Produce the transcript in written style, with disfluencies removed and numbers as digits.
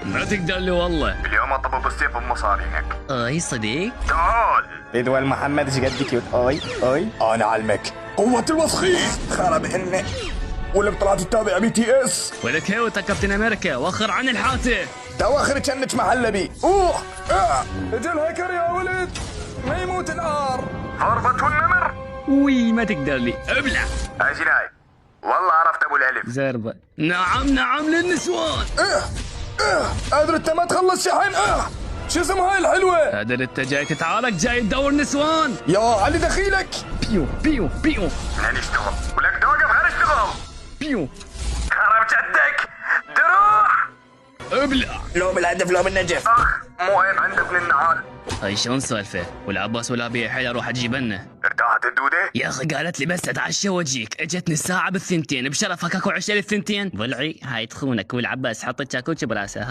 ما تقدر لي والله. اليوم اطلب بالسيف بمصارينك. اي صديق. تعال. بدول محمد ايش قد كيوت. اي انا علمك قوة الوسخيس خرب هن. ولك طلعت تتابع BTS. ولك هو كابتن امريكا وخر عن الحاتف. تواخر كنك محلبي. اجل هيكر يا ولد ما يموت النار. ضربة النمر. وي ما تقدر لي. ابلع. اجلاي والله عرفت ابو الالف. زربة. نعم للنسوان. قادر انت ما تخلص شحن. شو اسم هاي الحلوة؟ قادر انت جاي تتعارك جاي تدور نسوان. يا علي دخيلك. بيو بيو بيو نشتغل ولك توقف غير اشتغل. بيو. خرب جدك دروع. ابلع. لو بالهدف لو بالنجف. مو عيب عندك من النعال. هاي شلون سالفة؟ والعباس ولا بيها حيل اروح اجيب لنا. ارتاحت الدودة؟ يا اخي قالت لي بس اتعشى واجيك، اجتني الساعة بالثنتين بشرفك اكو عشاء الثنتين. ضلعي هاي تخونك والعباس حطت شاكوتش براسها.